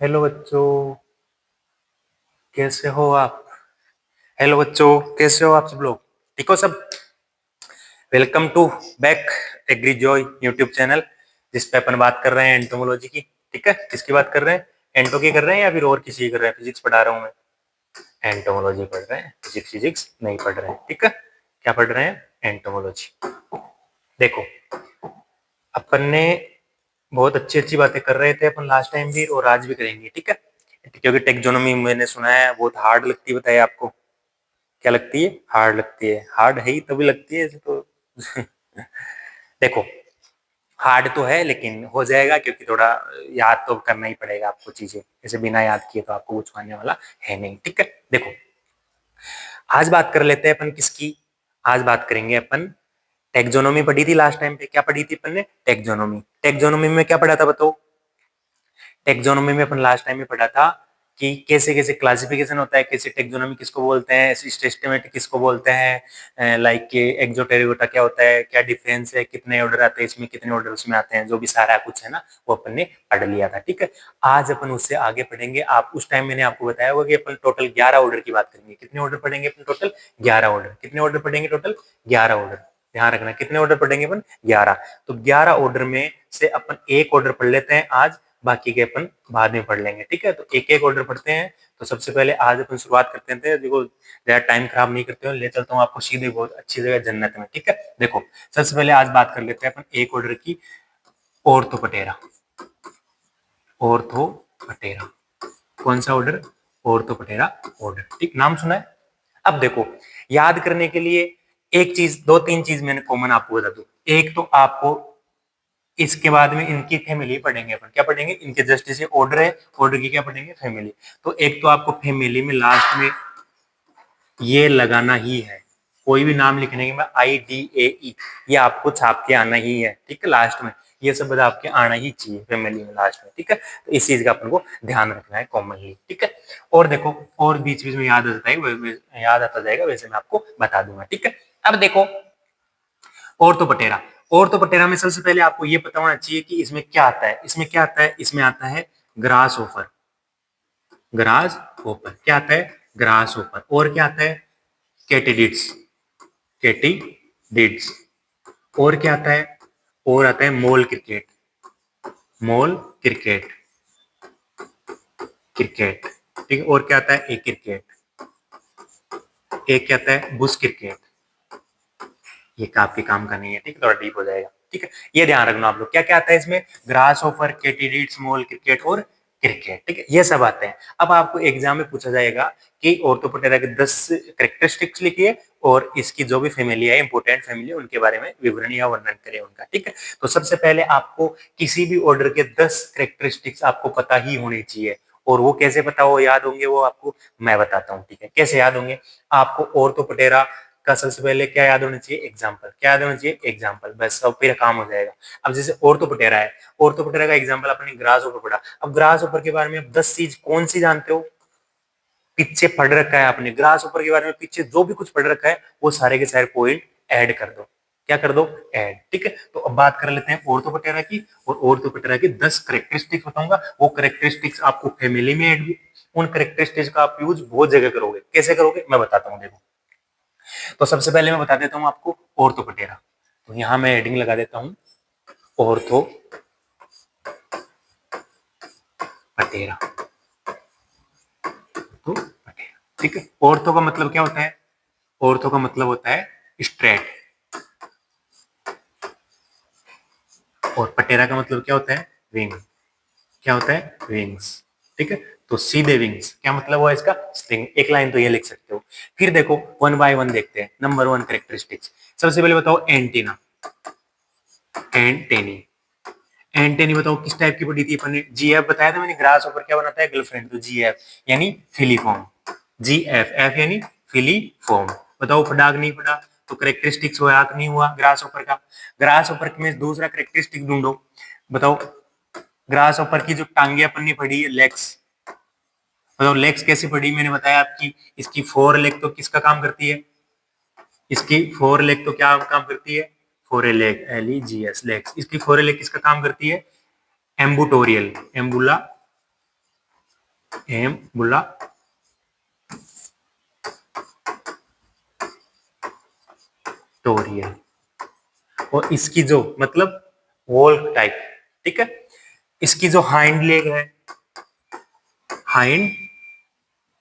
Hello बच्चों, कैसे हो आप? हेलो बच्चों, कैसे हो आप सब लोग? ठीक हो सब? Welcome to back agri joy YouTube channel, जिस पे अपन बात कर रहे हैं एंटोमोलॉजी की। ठीक है, किसकी बात कर रहे हैं? एंटो की कर रहे हैं या फिर और किसी की कर रहे हैं? फिजिक्स पढ़ा रहा हूँ मैं। एंटोमोलॉजी पढ़ रहे हैं, फिजिक्स फिजिक्स नहीं पढ़ रहे हैं। ठीक है, क्या पढ़ रहे हैं? एंटोमोलॉजी। देखो, अपन ने बहुत अच्छी अच्छी बातें कर रहे थे अपन लास्ट टाइम भी, और आज भी करेंगे। ठीक है, क्योंकि टेक्सोनोमी मैंने सुना है बहुत हार्ड लगती है। बताइए आपको क्या लगती है? हार्ड लगती है। हार्ड है ही तभी लगती है ऐसे तो। देखो, हार्ड तो है लेकिन हो जाएगा, क्योंकि थोड़ा याद तो करना ही पड़ेगा आपको चीजें। ऐसे बिना याद किए तो आपको कुछ आने वाला है नहीं। ठीक है, देखो, आज बात कर लेते हैं अपन किसकी। आज बात करेंगे अपन, टेक्सोनोमी पढ़ी थी लास्ट टाइम पे। क्या पढ़ी थी अपन ने? टेक्सोनोमी। टेक्सोनोमी में क्या पढ़ा था बताओ? टेक्सोनोमी में अपन लास्ट टाइम में पढ़ा था कि कैसे कैसे क्लासिफिकेशन होता है, कैसे टेक्सोनोमी किसको बोलते हैं, सिस्टेमेटिक किसको बोलते हैं, लाइक एक्सोटेरियोटा क्या होता है, क्या डिफरेंस है, कितने ऑर्डर आते हैं इसमें, कितने ऑर्डर उसमें आते हैं, जो भी सारा कुछ है ना, वो अपन ने पढ़ लिया था। ठीक है, आज अपन उससे आगे पढ़ेंगे। आप उस टाइम मैंने आपको बताया होगा कि अपन टोटल 11 ऑर्डर की बात करेंगे। कितने ऑर्डर पढ़ेंगे अपन? Total 11 order. कितने ऑर्डर पढ़ेंगे? Total 11 order. ध्यान रखना, कितने ऑर्डर पढ़ेंगे अपन? 11। तो 11 ऑर्डर में से अपन एक ऑर्डर पढ़ लेते हैं आज, बाकी के अपन बाद में पढ़ लेंगे। ठीक है, तो एक एक ऑर्डर पढ़ते हैं। तो सबसे पहले आज अपन शुरुआत करते हैं। देखो, ज्यादा टाइम खराब नहीं करते हो, ले चलता हूँ आपको सीधे बहुत अच्छी जगह, जन्नत में। ठीक है, देखो, सबसे पहले आज बात कर लेते हैं अपन एक ऑर्डर की, ऑर्थोपटेरा। ऑर्थोपटेरा कौन सा ऑर्डर? Orthoptera order. ठीक, नाम सुना है? अब देखो, याद करने के लिए एक चीज, दो तीन चीज मैंने कॉमन आपको बता दूं। एक तो आपको इसके बाद में इनकी फैमिली पढ़ेंगे अपन। क्या पढ़ेंगे? इनके जस्ट जैसे ऑर्डर है, ऑर्डर की क्या पढ़ेंगे? फैमिली। तो एक तो आपको फैमिली में लास्ट में ये लगाना ही है। कोई भी नाम लिखने के बाद IDAE, ये आपको छाप के आना ही है। ठीक है, लास्ट में ये सब आपके आना ही चाहिए फैमिली में लास्ट में। ठीक है, तो इस चीज का अपन को ध्यान रखना है कॉमनली। ठीक है, और देखो, और बीच बीच में याद आता है, याद आता जाएगा, वैसे मैं आपको बता दूंगा। ठीक है, अब देखो, ऑर्थोपटेरा। ऑर्थोपटेरा में सबसे पहले आपको ये पता होना चाहिए कि इसमें क्या आता है। इसमें क्या आता है? इसमें आता है ग्रास ओफर। ग्रास ओपर क्या आता है? ग्रास ओपर। और क्या आता है? कैटिडिड्स। कैटिडिड्स। और क्या आता है? और आता है मोल क्रिकेट। मोल क्रिकेट। क्रिकेट। ठीक है, और क्या आता है? एक क्रिकेट। एक क्या आता है? Bush cricket. ये आपके काम का नहीं है। ठीक है, थोड़ा डीप हो जाएगा। ठीक है, ये ध्यान रखना आप लोग। क्या क्या आता है इसमें? ग्रास ओफर, कैटिडिड, स्मॉल क्रिकेट और क्रिकेट। ठीक है, ये सब आते हैं। अब आपको एग्जाम में पूछा जाएगा कि ऑर्थोपोटेरा के 10 कैरेक्टरिस्टिक्स लिखिए, और इसकी जो भी फैमिली है, इंपोर्टेंट फैमिली, उनके बारे में विवरण या वर्णन करें उनका। ठीक है, तो सबसे पहले आपको किसी भी ऑर्डर के 10 कैरेक्टरिस्टिक्स आपको पता ही होनी चाहिए। और वो कैसे पता हो, याद होंगे, वो आपको मैं बताता हूँ। ठीक है, कैसे याद होंगे? आपको ऑर्थोपोटेरा का सबसे पहले क्या याद होना चाहिए? एग्जाम्पल। क्या याद होना चाहिए? एग्जाम्पल। बस, सब फिर काम हो जाएगा। अब जैसे ऑर्थोपोटेरा है, ऑर्थोपोटेरा का एग्जाम्पल अपने ग्रास ऊपर पढ़ा। अब ग्रास ऊपर के बारे में अब 10 चीज कौन सी जानते हो? पीछे पढ़ रखा है आपने ग्रास ऊपर के बारे में, पीछे जो भी कुछ पढ़ रखा है वो सारे के सारे पॉइंट ऐड कर दो। क्या कर दो? ऐड। ठीक है, तो अब बात कर लेते हैं ऑर्थोपोटेरा की। और ऑर्थोपोटेरा की 10 करेक्टरिस्टिक्स बताऊंगा। वो करेक्टरिस्टिक्स आपको फैमिली में ऐड भी, उन करेक्टरिस्टिक्स का आप यूज बहुत जगह करोगे। कैसे करोगे मैं बताता हूँ, देखो। तो सबसे पहले मैं बता देता हूं आपको ऑर्थोपटेरा। तो यहां मैं हेडिंग लगा देता हूं, ऑर्थोपटेरा। तो पटेरा। ठीक है, ऑर्थो का मतलब क्या होता है? ऑर्थो का मतलब होता है स्ट्रेट, और पटेरा का मतलब क्या होता है? विंग। क्या होता है? विंग्स। ठीक है, तो सीधे विंग्स क्या मतलब हुआ इसका? स्टिंग। एक लाइन तो ये लिख सकते हो। फिर देखो, वन बाय वन देखते हैं। नंबर वन कैरेक्टरिस्टिक्स, सबसे पहले बताओ एंटीना। एंटेनी। एंटेनी बताओ किस टाइप की पढ़ी थी अपन ने? GF बताया था मैंने। ग्रास ऊपर क्या बनाता है? गर्लफ्रेंड। तो GF यानी फिलीफॉर्म। GF, F यानी फिलीफॉर्म। बताओ पढ़ा कि नहीं पढ़ा? तो करेक्टरिस्टिक्स हुआ कि नहीं हुआ ग्रास ऊपर का? ग्रास ऊपर में दूसरा करेक्टरिस्टिक ढूंढो। बताओ, ग्रास ऊपर की जो टांगे अपन ने पढ़ी है, लेग्स। बताओ लेग्स कैसे पढ़ी? मैंने बताया आपकी, इसकी 4 लेग तो किसका काम करती है? इसकी 4 लेग तो क्या काम करती है? Four leg, LEGS, legs. इसकी 4 लेग किसका काम करती है? एम्बुटोरियल, एम्बुला एम्बुलाटोरियल। और इसकी जो मतलब वॉल टाइप, ठीक है। इसकी जो हाइंड लेग है, हाइंड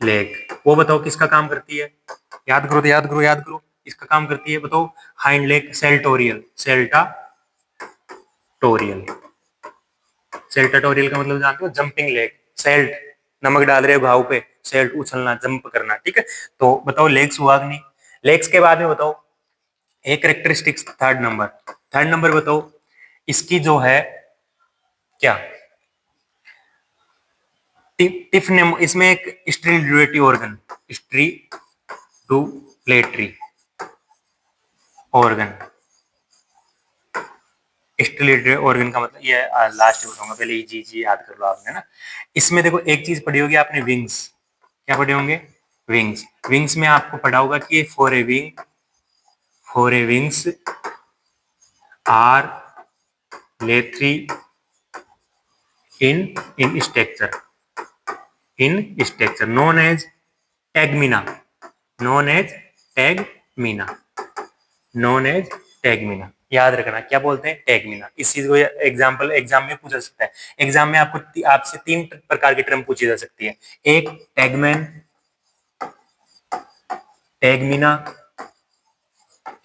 लेग, वो बताओ किसका काम करती है? याद करो, याद करो, याद करो, इसका काम करती है, बताओ। Hind leg सेल्टोरियल, सेल्टाटोरियल। सेल्टाटोरियल का मतलब जानते हो? Jumping leg. सेल्ट, नमक डाल रहे हो घाव पे, सेल्ट उछलना, जंप करना, ठीक है। तो बताओ लेग्स हुआ कि नहीं? लेग्स के बाद में बताओ एक कैरेक्टरिस्टिक्स, थर्ड नंबर बताओ इसकी जो है क्या, टिफनेम, इसमें एक स्ट्रिलुलेटरी ऑर्गन, स्ट्रिलुलेटरी ऑर्गन। स्टिलेटरी ऑर्गन का मतलब ये लास्ट में बताऊंगा, पहले ये जी याद कर लो आपने ना। इसमें देखो एक चीज पढ़ी होगी आपने, विंग्स। क्या पढ़े होंगे? विंग्स। विंग्स में आपको पढ़ा होगा कि for a wings are leathery in structure, known as tegmina, known as tegmina, known as tegmina. याद रखना क्या बोलते हैं? टैगमिना। इस चीज को एग्जाम्पल एग्जाम में पूछा सकता है। एग्जाम में आपको आपसे 3 प्रकार की टर्म पूछी जा सकती है। एक टैगमैन, टैगमिना,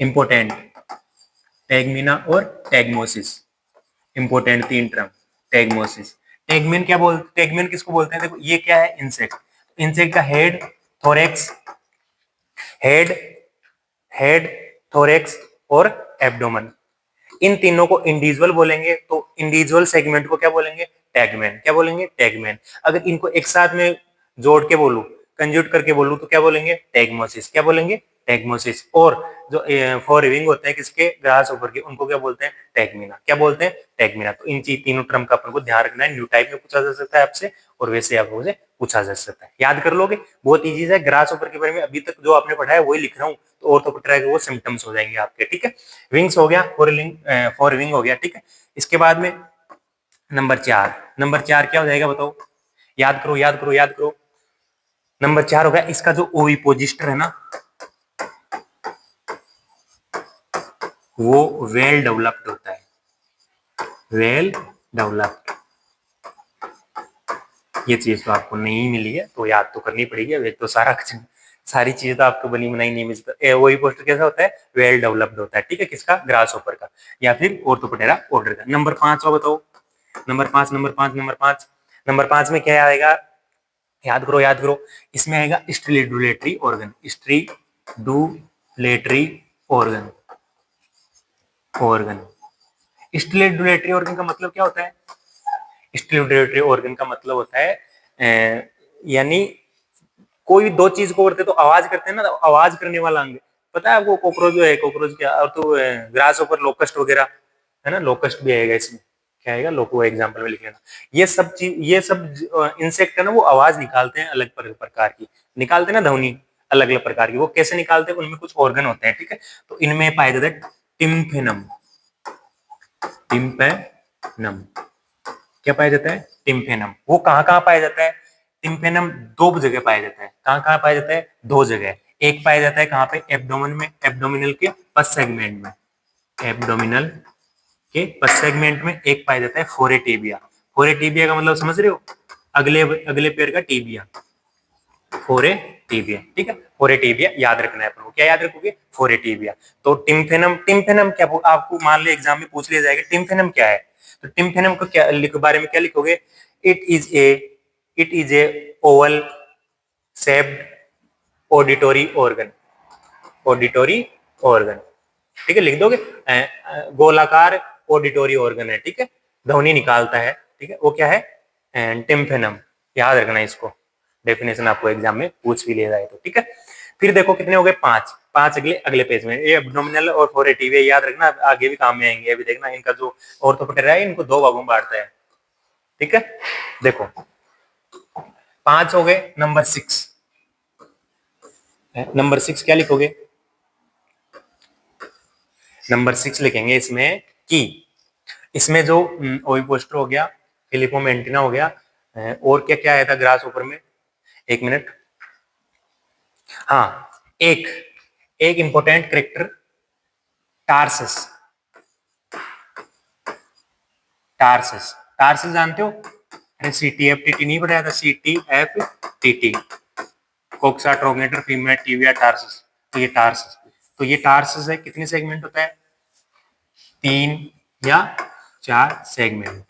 इंपोर्टेंट, टैगमिना और टैगमोसिस। Important 3 term. टैगमोसिस, टैगमैन क्या बोलते, टैगमैन किसको बोलते हैं? देखो ये क्या है? इंसेक्ट। इंसेक्ट का head, thorax, head head thorax और एब्डोमेन, इन तीनों को इंडिविजुअल बोलेंगे तो इंडिविजुअल सेगमेंट को क्या बोलेंगे? टैगमैन। क्या बोलेंगे? टैगमैन। अगर इनको एक साथ में जोड़ के बोलूं, कंज्यूट करके बोलूं, तो क्या बोलेंगे? टैगमोसिस। क्या बोलेंगे? टैगमोसिस। और जो फोर रिविंग होते हैं किसके? ग्रास ऊपर के, उनको क्या बोलते हैं? टैगमिना। क्या बोलते हैं? टैगमिना। तो इन तीनों टर्म का अपन को ध्यान रखना है। न्यू टाइप में पूछा जा सकता है आपसे, और वैसे आपको पूछा जा सकता है। याद कर लोगे, बहुत इजी है। ग्रास ऊपर के बारे में अभी तक जो आपने पढ़ा है वही लिख रहा हूँ, तो ऑर्थोपेटेरा के वो सिम्टम्स हो जाएंगे आपके, ठीक है। विंग्स हो गया, फोर विंग हो गया, ठीक है। इसके बाद में नंबर 4 क्या हो जाएगा बताओ? याद करो, याद करो, याद करो। नंबर 4 हो गया इसका जो ओविपोजिस्टर है ना, वो वेल डेवलप्ड होता है, वेल डेवलप्ड। ये चीज तो आपको नहीं मिली है तो याद तो करनी पड़ेगी। अब तो सारी चीजें तो आपको बनी बनाई नहीं मिल सकती। वही पोस्टर कैसा होता है? वेल डेवलप्ड होता है, ठीक है। किसका? ग्रास ऑपर का, या फिर ऑर्थोपेटेरा ऑर्डर का। नंबर 5 बताओ। नंबर 5 में क्या आएगा? याद करो, याद करो। इसमें आएगा स्टिलेटरी ऑर्गन, स्टिलेटरी ऑर्गन, ऑर्गन। स्टिलेटरी ऑर्गन का मतलब क्या होता है? स्टिलेटरी ऑर्गन का मतलब होता है यानी कोई भी दो चीज को करते तो आवाज करते हैं ना, तो आवाज करने वाला अंग। पता है आपको? कॉकरोच जो है, कॉकरोच क्या, और तो ग्रास ऊपर लोकस्ट वगैरह है ना, लोकस्ट भी आएगा इसमें। क्या आएगा? लोको एग्जाम्पल में लिख लेना। ये सब इंसेक्ट है ना, वो आवाज निकालते हैं अलग प्रकार की, निकालते हैं ना ध्वनि अलग अलग प्रकार की। वो कैसे निकालते हैं? उनमें कुछ ऑर्गन होते हैं, ठीक है। तो इनमें पाया जाता है टिम्फेनम, टिम्पेनम। क्या पाया जाता है? टिम्फेनम। वो कहाँ कहाँ पाया जाता है? टिम्फेनम 2 जगह पाया जाता है। कहाँ कहाँ पाया जाता है? 2 जगह। एक पाया जाता है कहाँ पे? एब्डोमेन में, एब्डोमिनल के फर्स्ट सेगमेंट में, एब्डोमिनल के फर्स्ट सेगमेंट में। एक पाया जाता है फोरेटिबिया। फोरेटिबिया का मतलब समझ रहे हो? अगले अगले पैर का टिबिया, फोरेटिबिया, ठीक है। फोरेटिबिया याद रखना है अपन को। क्या याद रखोगे? फोरेटिबिया। तो टिम्फेनम, टिम्फेनम क्या, आपको मान लो एग्जाम में पूछ लिया जाएगा टिम्फेनम क्या है, तो टिम्फेनम को क्या बारे में क्या लिखोगे? It is a it is a Oval shaped auditory organ, auditory organ, ठीक है। लिख दोगे गोलाकार ऑडिटरी ऑर्गन है, ठीक है। ध्वनि निकालता है, ठीक है। वो क्या है? टिम्फेनम। याद रखना इसको, डेफिनेशन आपको एग्जाम में पूछ भी लिया जाए तो, ठीक है। फिर देखो कितने हो गए? 5। 5 अगले अगले पेज में। ये एब्डोमिनल और फोरेटिव याद रखना, आगे भी काम में आएंगे। अभी देखना इनका जो ऑर्थोपेटेरा है, इनको 2 भागों में बांटता है, ठीक है। देखो 5 हो गए। नंबर 6 क्या लिखोगे? नंबर 6 लिखेंगे इसमें कि इसमें जो ओविपोस्टर हो गया, फिलिपोमेंटिना हो गया, और क्या क्या आया था ग्रास ऊपर में? एक मिनट। हाँ, एक एक important character tarsus. Tarsus, tarsus जानते हो? अरे C T F T T नहीं पढ़ाया था? C T F T T, coxa, trochanter, femur, tibia, tarsus. तो ये टार्सस, तो ये टार्सस है। कितने सेगमेंट होता है? 3 या 4 सेगमेंट।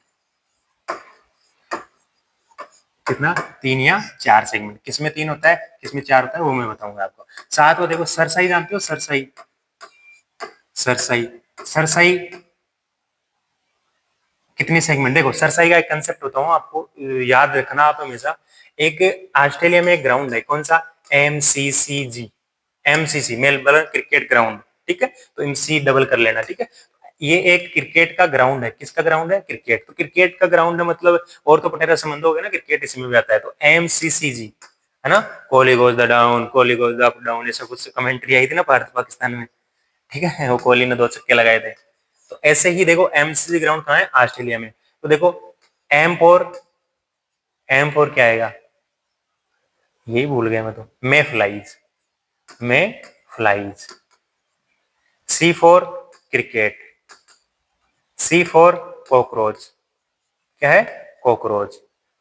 कितना? 3 या 4 सेगमेंट। किसमें 3 होता है, किसमें 4 होता है, वो मैं बताऊंगा आपको। साथ में देखो सरसाई, जानते हो सरसाई? सरसाई, सरसाई कितने सेगमेंट? देखो सरसाई का एक कंसेप्ट होता हूँ, आपको याद रखना आप हमेशा। एक ऑस्ट्रेलिया में एक ग्राउंड है, कौन सा? MCCG, MCC Melbourne cricket ground, ठीक है? तो MC डबल कर लेना, ठीक है? ये एक क्रिकेट का ग्राउंड है। किसका ग्राउंड है? क्रिकेट। तो क्रिकेट का ग्राउंड है मतलब और तो पटेरा संबंध हो गया ना, क्रिकेट इसमें भी आता है। तो MCCG है ना, Kohli goes the down, Kohli goes the up down, ऐसा कुछ कमेंट्री आई थी ना भारत पाकिस्तान में, ठीक है? वो कोहली ने 2 छक्के लगाए थे। तो ऐसे ही देखो MCC ग्राउंड कहाँ है? ऑस्ट्रेलिया में। तो देखो एम फोर क्या आएगा? यही भूल गया मैं तो, mayflies, mayflies. C4 cricket, C4 cockroach, क्या है? कॉकरोच,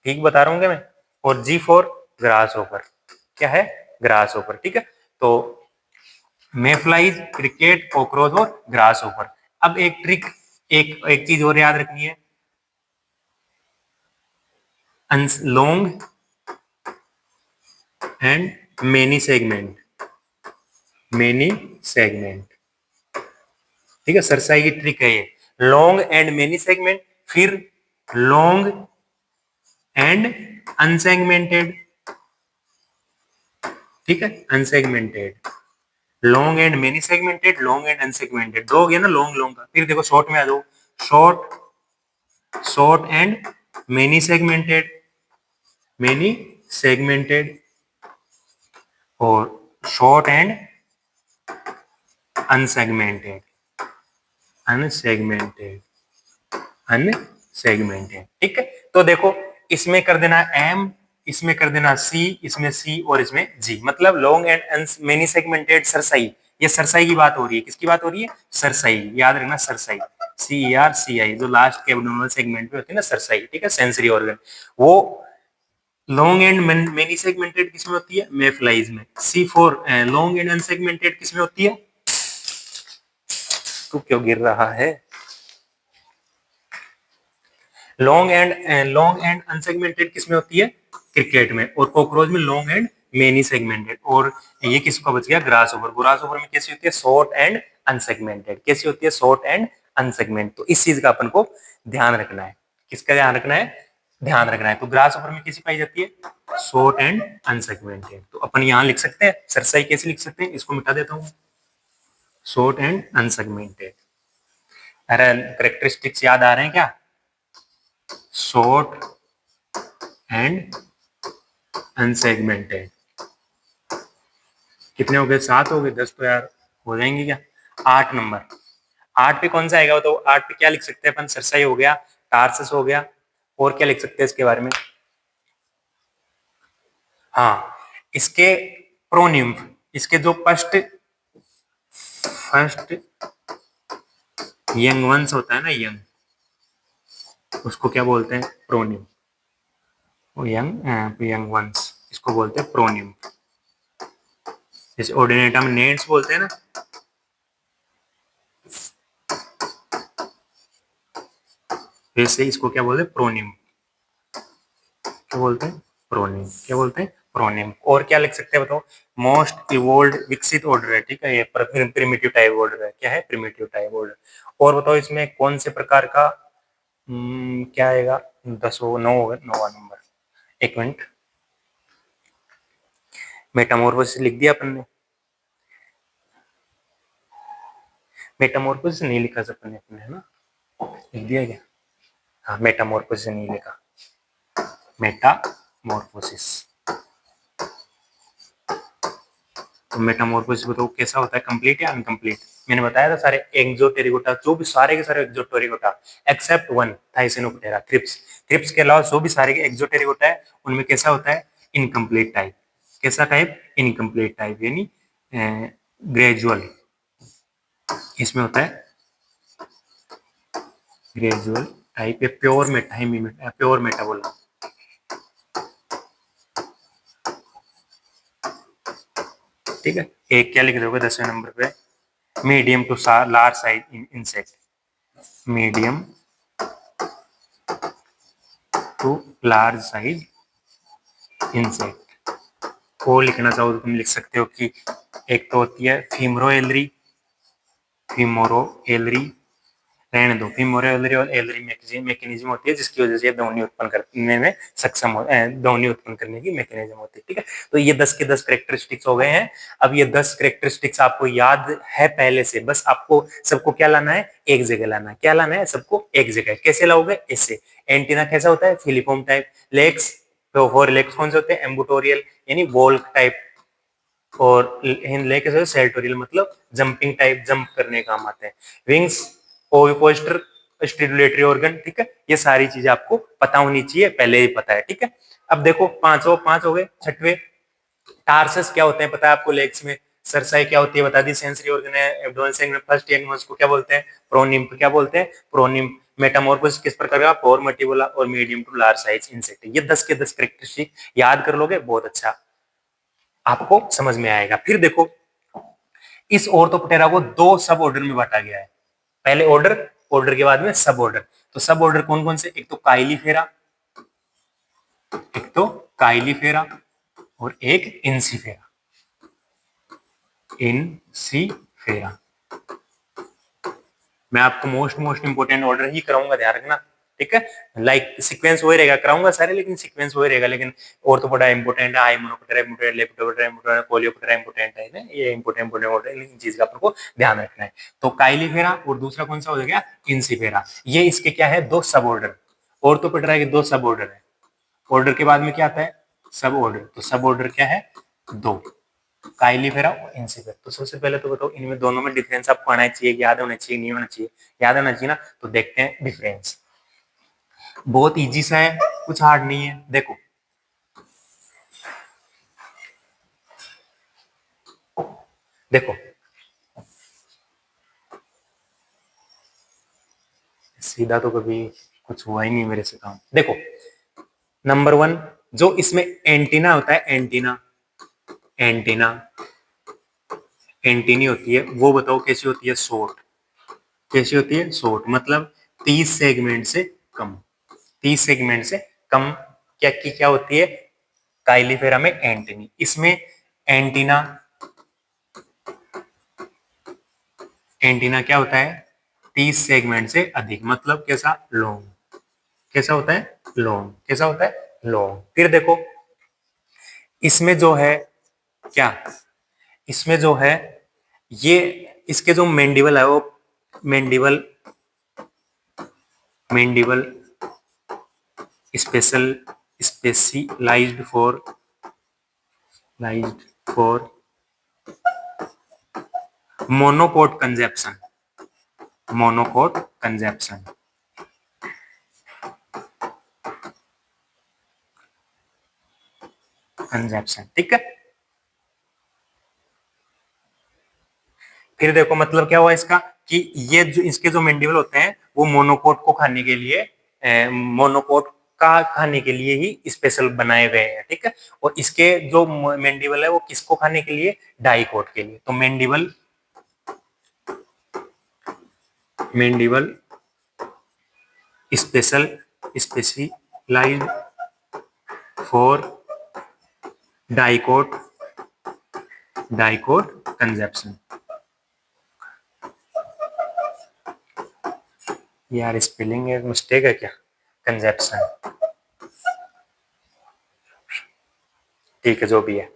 ठीक बता रहा हूँ क्या मैं? और G4 ग्रास ओपर, क्या है? ग्रास ओपर, ठीक है? तो मे फ्लाइज, क्रिकेट, कॉकरोच और ग्रास ओपर। अब एक ट्रिक, एक चीज और याद रखनी है, long and many segment, many segment, ठीक है? सरसाई की ट्रिक है ये, लॉन्ग एंड मेनी सेगमेंट, फिर लॉन्ग एंड अनसेगमेंटेड, ठीक है? Unsegmented, long and many segmented, long and unsegmented, दो हो गया ना लॉन्ग लॉन्ग का। फिर देखो शॉर्ट में आ जाओ, short and many segmented, many segmented, और short and unsegmented, unsegmented, unsegmented, ठीक है? तो देखो इसमें कर देना M, इसमें कर देना C, इसमें C और इसमें G, मतलब long and many segmented cerci. ये सरसाई की बात हो रही है, किसकी बात हो रही है? सरसाई, याद रखना सरसाई, CERCI, जो लास्ट के एब्डोमिनल सेगमेंट पे होती है ना सरसाई, ठीक है? Sensory organ. वो लॉन्ग एंड मेनी सेगमेंटेड किसमें होती है? मेफ्लाइज में। C4 लॉन्ग एंड अनसेगमेंटेड किसमें होती है? तू क्यों गिर रहा है? लॉन्ग एंड अनसेगमेंटेड किसमें होती है? क्रिकेट में। और कॉकरोच में लॉन्ग एंड मेनी सेगमेंटेड। और ये किसका बच गया? Grass over. ग्रास ओवर में कैसी होती है? Short and unsegmented. कैसी होती है? Short and unsegment. तो इस चीज का अपन को ध्यान रखना है। किसका ध्यान रखना है? ध्यान रखना है। तो ग्रास ओवर में कैसी पाई जाती है? Short and unsegmented. तो अपन यहाँ लिख सकते हैं सरसाई, कैसे लिख सकते हैं? इसको मिटा देता हूँ, शॉर्ट एंड अनसेगमेंटेड। अरे करेक्टरिस्टिक्स याद आ रहे हैं क्या? Short and unsegmented. कितने हो गए? 7 हो गए? 10 तो यार हो जाएंगे क्या? 8 नंबर। 8 पे कौन सा आएगा? तो 8 पे क्या लिख सकते हैं अपन? सरसाई हो गया, टार्सस हो गया, और क्या लिख सकते हैं इसके बारे में? हाँ, इसके प्रोनिम्फ, इसके जो फर्स्ट फर्स्ट यंग वंस होता है ना, यंग, उसको क्या बोलते हैं? प्रोनिम। वो यंग वंस, इसको बोलते हैं प्रोनिम। जैसे ऑर्डिनेटा में नेट्स बोलते हैं ना, वैसे इसको क्या बोलते हैं? प्रोनिम। क्या बोलते हैं? प्रोनिम। क्या बोलते हैं? प्रोनिम। और क्या लिख सकते हैं बताओ? मोस्ट इवोल्ड, विकसित ऑर्डर है, ठीक है? ये प्रिमिटिव टाइप ऑर्डर है। क्या है? Primitive type order. और बताओ इसमें कौन से प्रकार का क्या आएगा? 10 हो, 9 होगा, 9वां नंबर। एक मिनट, मेटामॉर्फोसिस लिख दिया अपन ने? मेटामॉर्फोसिस नहीं लिखा अपन ने, है ना? लिख दिया क्या? हाँ, मेटामॉर्फोसिस नहीं लिखा, मेटामॉर्फोसिस। तो मेटामॉर्फोसिस बताओ कैसा होता है? कंप्लीट या अनकंप्लीट? मैंने बताया था सारे एक्सोटेरिगोटा, जो भी सारे के सारे Exopterygota except one, थाइसिनोप्टेरा, thrips. Thrips के अलावा जो भी सारे के एक्सोटेरिगोटा है, उनमें कैसा होता है? Incomplete type. कैसा टाइप? इनकम्प्लीट टाइप, यानी ग्रेजुअल। इसमें होता है ग्रेजुअल टाइप या प्योर मेटा, प्योर मेटाबोलिक। ठीक है, एक क्या लिख दोगे 10वें नंबर पे? Medium to large size insect, medium to large size insect. को लिखना चाहो तो तुम लिख सकते हो कि एक तो होती है फीमरोएलरी, फीमोरोएलरी, रहने दो, फीमोरोएलरी और एलरी मैकेनिज्म होती है जिसकी वजह से ध्वनि उत्पन्न करने में सक्षम हो, ध्वनि उत्पन्न करने की मैकेनिज्म होती है। ठीक है, तो ये 10 के 10 करेक्टरिस्टिक्स हो गए हैं। अब ये 10 करेक्टरिस्टिक्स आपको याद है पहले से, बस आपको सबको क्या लाना है? एक जगह लाना है। क्या लाना है? सबको एक जगह। कैसे लाओगे? ऐसे। एंटीना कैसा होता है? Filiform type. लेग्स, तो 4 लेग्स कौन से होते हैं? एम्बुटोरियल यानी बॉल टाइप। और ले कैसे? सेरेटोरियल मतलब जंपिंग टाइप, जंप करने काम आते हैं। Wings, ovipositor, stimulatory organ. ठीक है, ये सारी चीजें आपको पता होनी चाहिए, पहले ही पता है। ठीक है, अब देखो पांच हो गए। छठवे, टार्सस क्या होते हैं पता है आपको? लेग्स में। सरसाई क्या होती है बता दी? सेंसरी ऑर्गन है। एब्डोमिनल सेगमेंट, फर्स्ट एनिमल्स को क्या बोलते हैं? प्रोनिम्फ। क्या बोलते हैं? प्रोनिम्फ। मेटामॉर्फोसिस किस प्रकार का? पोर मटिबुला और medium to large size insect. ये 10 के 10 करेक्टरिस्टिक याद कर लोगे, बहुत अच्छा आपको समझ में आएगा। फिर देखो, इस ऑर्थोप्टेरा को 2 सब ऑर्डर में बांटा गया है। पहले ऑर्डर, ऑर्डर के बाद में सब ऑर्डर। तो सब ऑर्डर कौन कौन से? एक तो काइलीफेरा, एक तो काइलीफेरा और एक इंसिफेरा, इंसिफेरा। मैं आपको मोस्ट इंपोर्टेंट ऑर्डर ही कराऊंगा, ध्यान रखना। ठीक है, लाइक सीक्वेंस वही रहेगा, कराऊंगा सारे लेकिन सीक्वेंस वही रहेगा। लेकिन ऑर्थोपोडा इंपोर्टेंट है, Hymenoptera important, Lepidoptera important, Coleoptera important है। ये इंपोर्टेंट ऑर्डर है, इन चीज का आपको ध्यान रखना है। तो काइलीफेरा और दूसरा कौन सा हो गया? इंसिफेरा। ये इसके क्या है? 2 सब ऑर्डर। ऑर्थोपोडेरा के 2 सब ऑर्डर है। ऑर्डर के बाद में क्या आता है? सब ऑर्डर। तो सब ऑर्डर क्या है? 2, काइलीफेरा और इंसिफेरा। तो सबसे पहले तो बताओ, इनमें दोनों में डिफरेंस आपको आना चाहिए, याद होना चाहिए, नहीं होना चाहिए? याद होना चाहिए ना। तो देखते हैं डिफरेंस। बहुत इजी सा है, कुछ हार्ड नहीं है। देखो, देखो सीधा तो कभी कुछ हुआ ही नहीं मेरे से काम। देखो, नंबर 1, जो इसमें एंटीना होता है, एंटीना, एंटीना, एंटीनी होती है, वो बताओ कैसी होती है? शॉर्ट। कैसी होती है? शॉर्ट, मतलब 30 सेगमेंट से कम। 30 सेगमेंट से कम क्या होती है? काइलीफेरा में एंटीनी। इसमें एंटीना, एंटीना क्या होता है? 30 सेगमेंट से अधिक, मतलब कैसा? लॉन्ग। कैसा होता है? लॉन्ग। कैसा होता है? लॉन्ग। फिर देखो, इसमें जो है क्या, इसमें जो है ये, इसके जो मैंडिबल है वो mandible, mandible special, specialized for, lized for monocot consumption, monocot consumption, consumption. ठीक है, फिर देखो मतलब क्या हुआ इसका, कि ये जो इसके जो मैंडिबल होते हैं वो मोनोकोट को खाने के लिए, मोनोकोट का खाने के लिए ही स्पेशल बनाए गए हैं। ठीक है, और इसके जो मैंडिबल है वो किसको खाने के लिए? डाइकोट के लिए। तो mandible, mandible special, specialized for dicot, dicot consumption. यार स्पेलिंग में मिस्टेक है क्या? कंजेप्शन। ठीक है, जो भी है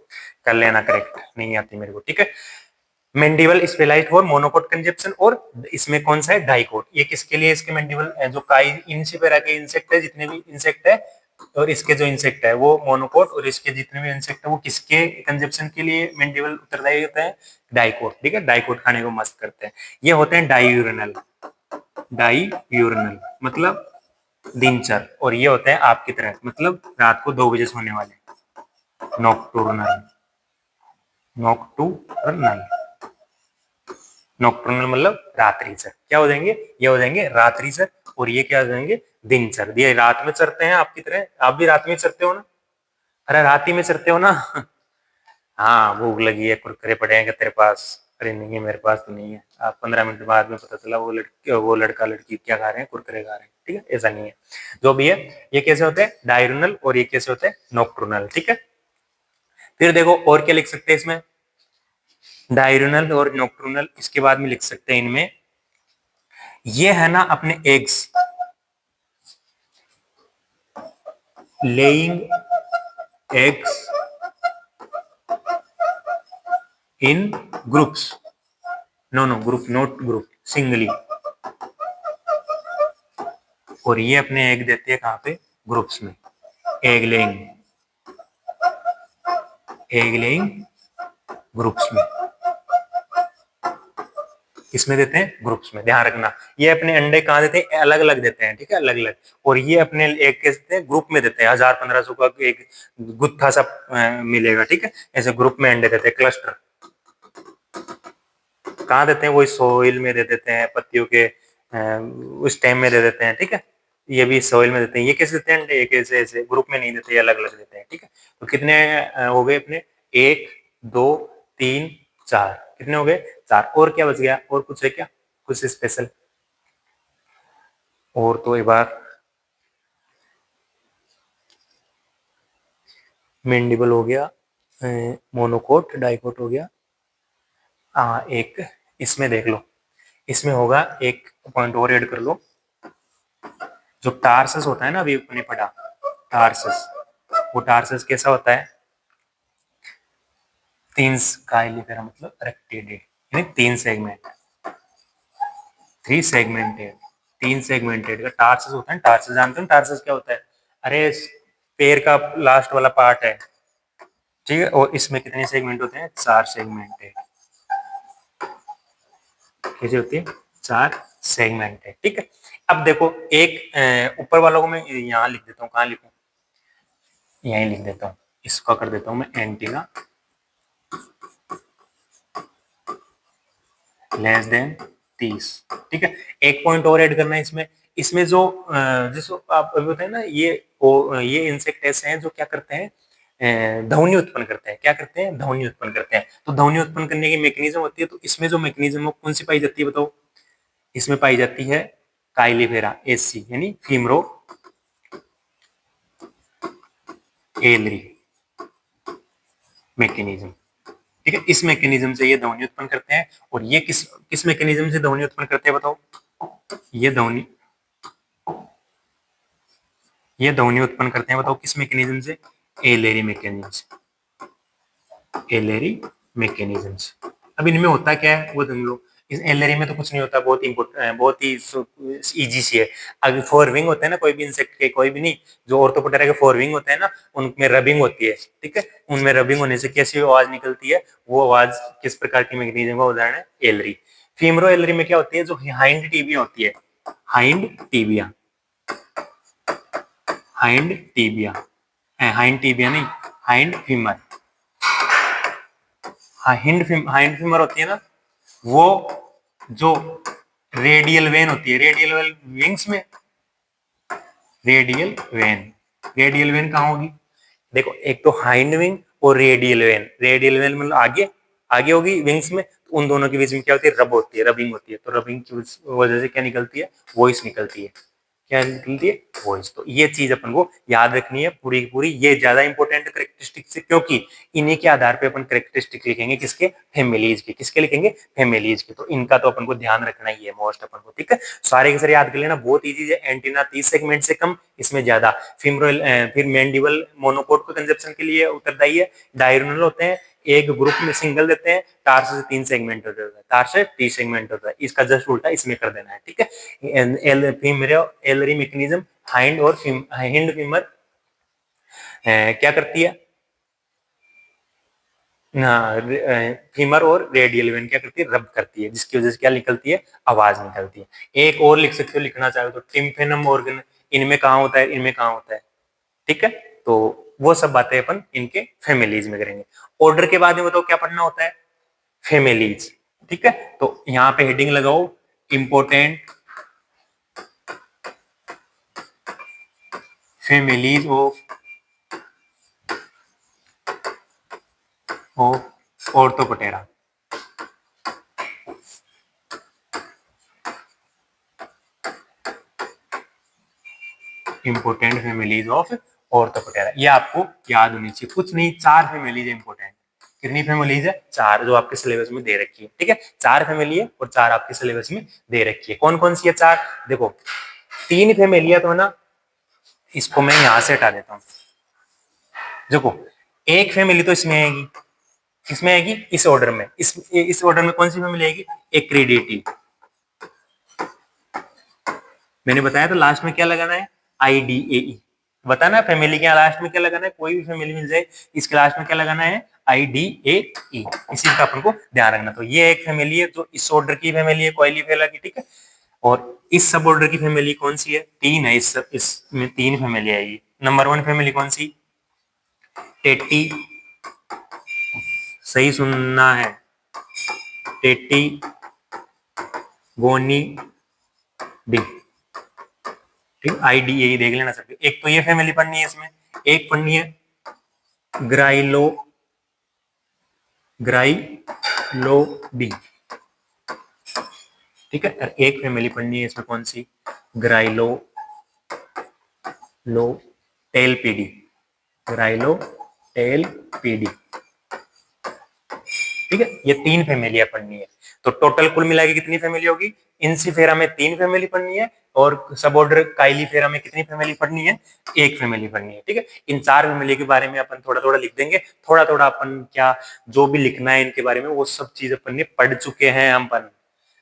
कर लेना, करेक्ट नहीं आती मेरे को। ठीक है, मैंडिबल स्पेलाइट फॉर मोनोकोट कंजेप्शन। और इसमें कौन सा है? डाइकोट। ये किसके लिए? इसके मैंडिबल जो काई इंसिफेरा के इंसेक्ट है, जितने भी इंसेक्ट है, और इसके जो इंसेक्ट है वो मोनोकोट, और इसके जितने भी इंसेक्ट है वो किसके कंजेप्शन के लिए मैंडिबल उत्तरदायी होता है? डाइकोट। ठीक है, डाइकोट खाने को मस्त करते हैं। ये होते हैं डाईयूरनल, डाईयूरनल मतलब दिनचर। और ये होते हैं आपकी तरह, मतलब रात को 2 बजे सोने वाले। नॉक्टूर्नल, नॉक्टूर्नल, नॉक्टर्नल मतलब रात्रिचर। क्या हो जाएंगे? ये हो जाएंगे रात्रिचर, और ये क्या हो जाएंगे? दिनचर। ये रात में चरते हैं आपकी तरह, आप भी रात में चरते हो ना? अरे रात ही में चरते हो ना? हाँ, भूख लगी है, कुरकुरे पड़े हैं क्या तेरे पास? अरे नहीं है, मेरे पास तो नहीं है। आप 15 मिनट बाद में पता चला वो लड़का लड़की क्या खा रहे हैं? कुरकुरे खा रहे हैं। ठीक है, ऐसा नहीं है। जो भी है, ये कैसे होते हैं? डायurnal, और ये कैसे होते हैं? नॉक्टर्नल। ठीक है, फिर देखो और क्या लिख सकते हैं इसमें? डायurnal और नॉक्टर्नल, इसके बाद में लिख सकते हैं इनमें, ये है ना अपने eggs laying eggs in groups, no group, not group, singly. और ये अपने एग देते हैं कहाँ पे? ग्रुप्स में। Egg laying, egg laying groups में, इसमें देते हैं ग्रुप्स में। ध्यान रखना, ये अपने अंडे कहाँ देते हैं? अलग अलग देते हैं। ठीक है, अलग अलग। और ये अपने एग के देते हैं ग्रुप में देते हैं। 1000-1500 का एक गुत्था सा मिलेगा। ठीक है, ऐसे ग्रुप में अंडे देते हैं, क्लस्टर। कहाँ देते हैं? वही सोइल में दे देते हैं, पत्तियों के उस टाइम में दे देते हैं। ठीक है, ये भी सोइल में देते हैं। ये कैसे देते हैं अंडे? एक ऐसे ऐसे ग्रुप में नहीं देते, अलग अलग देते हैं। ठीक है, तो कितने हो गए अपने? 1, 2, 3, 4। कितने हो गए? 4। और क्या बच गया? और कुछ है क्या? कुछ स्पेशल? और तो एक बार मेंडिबल हो गया, मोनोकोट, डाइकोट हो गया। एक इसमें देख लो, इसमें होगा एक पॉइंट और ऐड कर लो। जो टार्सस होता है ना, अभी अपने पढ़ा टार्सस, वो टार्सस कैसा होता है? तीन काइलिफेरा मतलब रेक्टेड, यानी 3 सेगमेंट, 3 सेगमेंटेड, 3 सेगमेंटेड का टार्सस होता है। टार्सस जानते हो टार्सस क्या होता है? अरे पैर का लास्ट वाला पार्ट है। ठीक है, और इसमें कितने सेगमेंट होते हैं? 4 सेगमेंटेड। कैसे होती है? 4 सेगमेंटेड। ठीक है, अब देखो एक ऊपर वालों को मैं यहाँ लिख देता हूँ। कहाँ लिखूं? यहीं लिख देता हूँ। इसका कर देता हूँ मैं एंटीना लेस देन 30। ठीक है, एक पॉइंट और ऐड करना है इसमें। इसमें जो जिसको आप अभी बताए ना, ये इंसेक्ट ऐसे हैं जो क्या करते हैं? ध्वनि उत्पन्न करते हैं। क्या करते हैं? ध्वनि उत्पन्न करते हैं। तो ध्वनि उत्पन्न करने की मैकेनिज्म होती है। तो इसमें जो मैकेनिज्म है कौन सी पाई जाती है बताओ? इसमें पाई जाती है काइलिफेरा एसी, यानी फीमरो एलरी मैकेनिज्म। ठीक है, इस मैकेनिज्म से ये ध्वनि उत्पन्न करते हैं। और ये किस किस मैकेनिज्म से ध्वनि उत्पन्न करते हैं बताओ? ये ध्वनि ये ध्वनि उत्पन्न करते हैं, बताओ किस मैकेनिज्म से? एलेरी मैकेनिज्म से, एलेरी मैकेनिज्म से। अब इनमें होता क्या है वो देख लो। इस एलेरी में तो कुछ नहीं होता, बहुत इंपोर्टेंट, बहुत ही इजी सी है। अगर फोर विंग होते हैं ना कोई भी इंसेक्ट के, कोई भी नहीं, जो ऑर्थोपोडेरा के फोर विंग होते हैं ना, उनमें रबिंग होती है। ठीक है, उनमें रबिंग होने से कैसी आवाज निकलती है? वो आवाज किस प्रकार की मैकेनिज्म का उदाहरण है? एलरी। फीमरो एलरी में क्या होती है? जो हाइंड टीबिया होती है, hind tibia, hind tibia, hind tibia नहीं, हाइंड फीमर। हाइंड फीमर होती है ना, वो जो रेडियल वेन होती है, रेडियल वेन विंग्स में, रेडियल वेन, रेडियल वेन कहाँ होगी? देखो, एक तो हाइंड विंग और रेडियल वेन। रेडियल वेन मतलब आगे, आगे होगी विंग्स में। तो उन दोनों के बीच में क्या होती है? रब होती है, रबिंग होती है। तो रबिंग की वजह से क्या निकलती है? वॉइस निकलती है। क्या निकलती है? वॉइस। तो ये चीज अपन को याद रखनी है पूरी की पूरी। ये ज्यादा इंपॉर्टेंट करेक्टरिस्टिक से, क्योंकि इन्हीं के आधार पे अपन करेक्टरिस्टिक लिखेंगे। किसके? फैमिलीज के। किसके लिखेंगे? फैमिलीज के। तो इनका तो अपन को ध्यान रखना ही है मोस्ट अपन को। ठीक है, सारे के सारे याद कर लेना, बहुत इजी है। एंटीना 30 सेगमेंट से कम, इसमें ज्यादा। फिमरल फिर मैंडिबल मोनोकोट को कंजप्शन के लिए उत्तरदायी है। डायurnal होते हैं, एक ग्रुप में सिंगल देते हैं। टार्स से 3 सेगमेंट होता है, टार से 30 सेगमेंट होता है। इसका जस्ट उल्टा इसमें कर देना है। ठीक है, एलरी मैकेनिज्म, हाइंड और हाइंड फीमर क्या करती है? फीमर और रेडियल वेन क्या करती है? रब करती है, जिसकी वजह से क्या निकलती है? आवाज निकलती है। एक और लिख सकते हो, लिखना चाहे तो टिम्फेनम ऑर्गन, इनमें कहाँ होता है? इनमें कहाँ होता है? ठीक है, तो वो सब बातें अपन इनके फैमिलीज में करेंगे। ऑर्डर के बाद में बताओ क्या पढ़ना होता है, फैमिलीज। ठीक है, तो यहाँ पे हेडिंग लगाओ important families of Orthoptera. Important families of Orthoptera, ये आपको याद होनी चाहिए। कुछ नहीं, 4 फैमिलीज इंपोर्टेंट। कितनी फैमिलीज है, 4, जो आपके सिलेबस में दे रखी है। ठीक है, 4 फैमिली है और 4 आपके सिलेबस में दे रखी है। कौन कौन सी है 4, देखो 3 फैमिलियां तो है ना, इसको मैं यहां से हटा देता हूं। देखो एक फैमिली तो इसमें आएगी, किसमें आएगी, इस ऑर्डर में। इस ऑर्डर में कौन सी फैमिली आएगी, एक्रीडेटी। मैंने बताया तो लास्ट में क्या लगाना है, IDAE। बताना फैमिली के लास्ट में क्या लगाना है, कोई भी फैमिली मिल जाए इसके लास्ट में क्या लगाना है, IDAE। इसी का अपन को ध्यान रखना। तो ये एक फैमिली है जो इस ऑर्डर की फैमिली है, कोइलीफेरा की। ठीक है, और इस सब ऑर्डर की फैमिली कौन सी है, 3 है। इसमें 3 फैमिली आएगी। नंबर 1 फैमिली कौन सी, टेटी, सही सुनना है, टेटी गोनी डी। ठीक, IDAE देख लेना सबके। एक तो ये फैमिली पढ़नी है इसमें, एक पढ़नी है ग्राइलो डी। ठीक है, और एक फैमिली पढ़नी है इसमें कौन सी, ग्राइलो टेलपीडी, ग्राइलो टेलपीडी। ठीक है, ये 3 फैमिलियां पढ़नी है। तो टोटल कुल मिला के कितनी फैमिली होगी, इंसिफेरा में 3 फैमिली पढ़नी है, और सब ऑर्डर काइलीफेरा में कितनी फैमिली पढ़नी है, 1 फैमिली पढ़नी है। ठीक है, इन 4 फैमिली के बारे में अपन थोड़ा थोड़ा लिख देंगे। थोड़ा थोड़ा अपन क्या जो भी लिखना है इनके बारे में वो सब चीज अपन ने पढ़ चुके हैं। हम अपन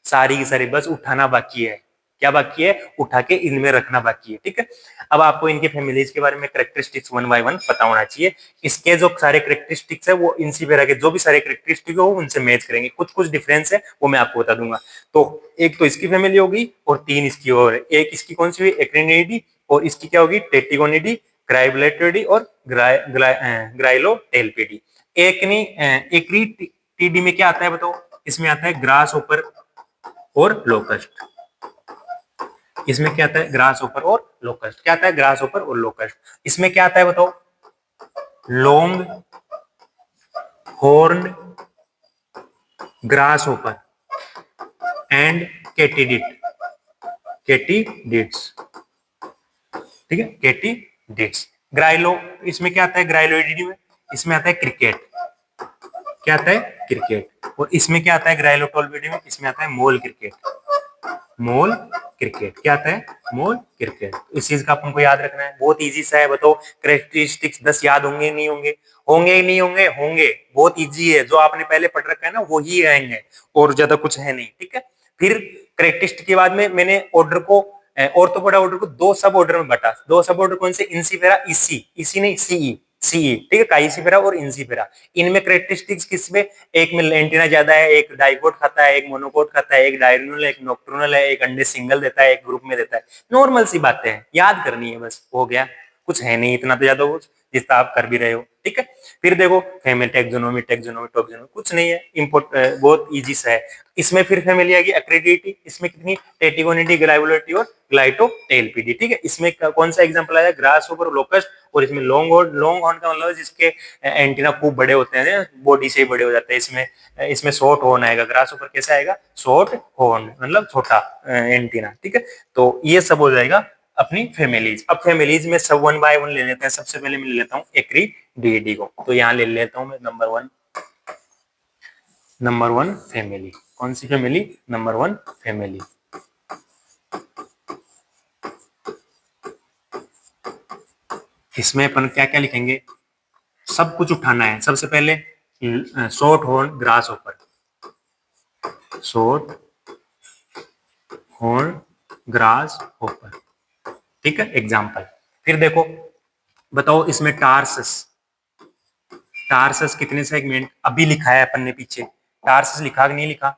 सारी की सारी, बस उठाना बाकी है। क्या बाकी है, उठा के इनमें रखना बाकी है। ठीक है, अब आपको इनके फैमिलीज के बारे में कैरेक्टरिस्टिक्स 1 बाय 1 पता होना चाहिए। इसके जो सारे कैरेक्टरिस्टिक्स है वो इंसिफेरा के जो भी सारे कैरेक्टरिस्टिक है वो उनसे मैच करेंगे। कुछ कुछ डिफरेंस है वो मैं आपको बता दूंगा। तो एक तो इसकी फैमिली होगी और 3 इसकी और है। एक इसकी कौन सी हुई, एक्रिनिडी, और इसकी क्या होगी, टेटिगोनिडी, ग्राइबलेटेडी और ग्राइलोटेल्पेडी। एक नहीं, एक्रीटीडी में क्या आता है बताओ, इसमें आता है ग्रास ऊपर और लोकस्ट। इसमें क्या आता है, ग्रास ऊपर और लोकस्ट। क्या आता है, ग्रास ऊपर और लोकस्ट। इसमें क्या आता है बताओ, लॉन्ग हॉर्न ग्रास ऊपर एंड कैटिडिड्स। ठीक है, कैटिडिड्स। ग्राइलो, इसमें क्या आता है, ग्राइलोइडिडी में इसमें आता है क्रिकेट। क्या आता है, क्रिकेट। और इसमें क्या आता है, ग्राइलोटोल्बिडी में इसमें आता है मोल क्रिकेट। मोल क्रिकेट क्या आता है, मोल क्रिकेट। इस चीज का अपन को याद रखना है, बहुत इजी सा है। बताओ कैरेक्टरिस्टिक्स 10 याद होंगे नहीं होंगे, होंगे नहीं होंगे, होंगे। बहुत इजी है, जो आपने पहले पढ़ रखा है ना वो ही आएंगे, और ज्यादा कुछ है नहीं। ठीक है, फिर कैरेक्टरिस्टिक के बाद में मैंने ऑर्डर को ऑर्थोपोडा ऑर्डर को 2 सब ऑर्डर में बांटा। 2 सब ऑर्डर कौन से, इंसिफेरा, इसी नहीं, सीई। ठीक है, काइसिफेरा और इंसिफेरा। इनमें कैरेक्टरिस्टिक्स किसमें, एक में एंटीना ज्यादा है, एक डाइकोट खाता है, एक मोनोकोट खाता है, एक डायरिनल है, एक नॉक्टर्नल है, एक अंडे सिंगल देता है, एक ग्रुप में देता है। नॉर्मल सी बातें हैं, याद करनी है बस, हो गया। कुछ है नहीं इतना तो ज्यादा, कुछ जितना आप कर भी रहे हो। ठीक है, फिर देखो फैमिली, टेक्सोनोमी, टॉक्सोनोमी, कुछ नहीं है, इम्पोर्ट बहुत इजी सा है। इसमें फिर फैमिली आ गई एक्रीडिटी, इसमें कितनी, टेटिगोनिडी, ग्लाइबोलिटी और ग्लाइटोटेल्पिडी। ठीक है, इसमें कौन सा एग्जांपल आया, ग्रास ओवर, लोकस्ट। और इसमें लॉन्ग हॉर्न का मतलब जिसके एंटीना खूब बड़े होते हैं, बॉडी से ही बड़े हो जाते हैं। इसमें शॉर्ट हॉर्न आएगा, ग्रास ओवर कैसा आएगा, शॉर्ट हॉर्न मतलब छोटा एंटीना। ठीक है, तो ये सब हो जाएगा अपनी फैमिलीज। अब फैमिलीज में सब 1 बाय 1 ले लेते हैं। सबसे पहले मैं ले लेता हूँ एक्रीडिडी को, तो यहाँ ले लेता हूँ मैं नंबर 1 फैमिली। कौन सी फैमिली, नंबर 1 फैमिली। इसमें अपन क्या क्या लिखेंगे, सब कुछ उठाना है। सबसे पहले शॉर्ट हॉर्न ग्रास ऊपर, शॉर्ट हॉर्न ग्रास ऊपर। ठीक है, एग्जाम्पल। फिर देखो बताओ इसमें टार्सस कितने सेगमेंट अभी लिखा है अपन ने पीछे, टार्सस लिखा कि नहीं लिखा,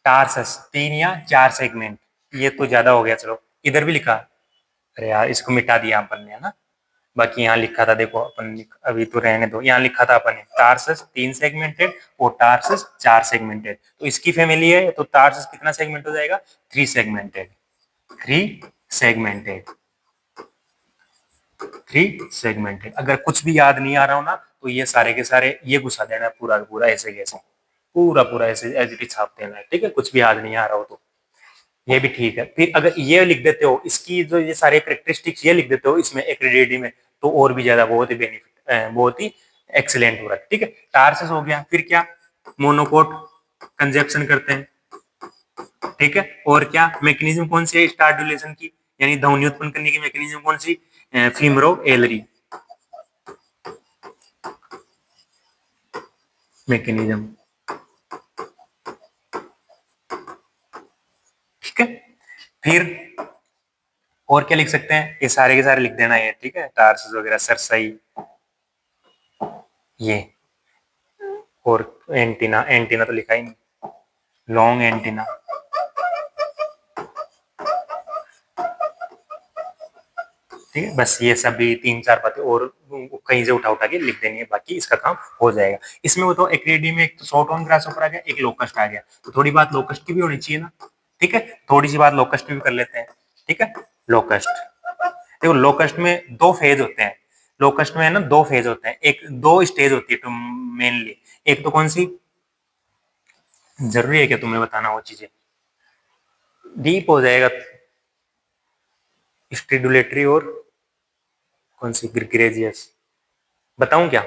टार्सस 3 या 4 सेगमेंट। ये तो ज्यादा हो गया, चलो इधर भी लिखा। अरे यार इसको मिटा दिया अपन ने, है ना। बाकी यहाँ लिखा था, देखो अपन अभी तो रहने दो, यहाँ लिखा था अपन ने टार्सस 3 सेगमेंटेड और टार्सस 4 सेगमेंटेड। तो इसकी फैमिली है तो टार्सस कितना सेगमेंट हो जाएगा, 3 सेगमेंटेड, 3 सेगमेंटेड, 3 सेगमेंटेड। अगर कुछ भी याद नहीं आ रहा हो ना तो ये सारे के सारे ये घुसा देना पूरा पूरा ऐसे कैसे, पूरा पूरा ऐसे एज इट इज छाप देना है, ठीक है। कुछ भी याद नहीं आ रहा हो तो ये भी ठीक है। फिर अगर ये लिख देते हो, इसकी जो ये सारे कैरेक्टरिस्टिक्स ये लिख देते हो इसमें एक्रीडेटी में, तो और भी ज्यादा बहुत ही बेनिफिट, बहुत ही एक्सीलेंट हो रहा है, ठीक है। टार्सस हो गया, फिर क्या, मोनोकोट कंजप्शन करते हैं, ठीक है। और क्या मैकेनिज्म कौन सी है स्टार ड्यूलेशन की, यानी ध्वनि उत्पन्न करने की मैकेनिज्म कौन सी, फीमरो एलरी मैकेनिज्म, ठीक है। फिर और क्या लिख सकते हैं, ये सारे के सारे लिख देना है, ठीक है। टार्सस वगैरह, सरसई, ये, और एंटीना, एंटीना तो लिखा ही नहीं, लॉन्ग एंटीना, ठीक है। बस ये सभी 3-4 बातें और कहीं से उठा उठा के लिख देनी है, बाकी इसका काम हो जाएगा। इसमें वो तो एक्रेडी में एक तो शॉर्ट ऑन ग्रासहोपर आ गया, एक लोकस्ट आ गया, तो थोड़ी बात लोकस्ट की भी होनी चाहिए ना, ठीक है। थोड़ी सी बात लोकस्ट की भी कर लेते हैं, ठीक है। लोकस्ट, देखो लोकस्ट में 2 फेज होते हैं, लोकस्ट में है ना 2 फेज होते हैं, एक 2 स्टेज होती है तो मेनली, एक तो कौन सी, जरूरी है क्या तुम्हें बताना वो चीजें, डीप हो जाएगा, स्टिडुलेटरी और कौन सी, ग्रेजियस, बताऊं क्या,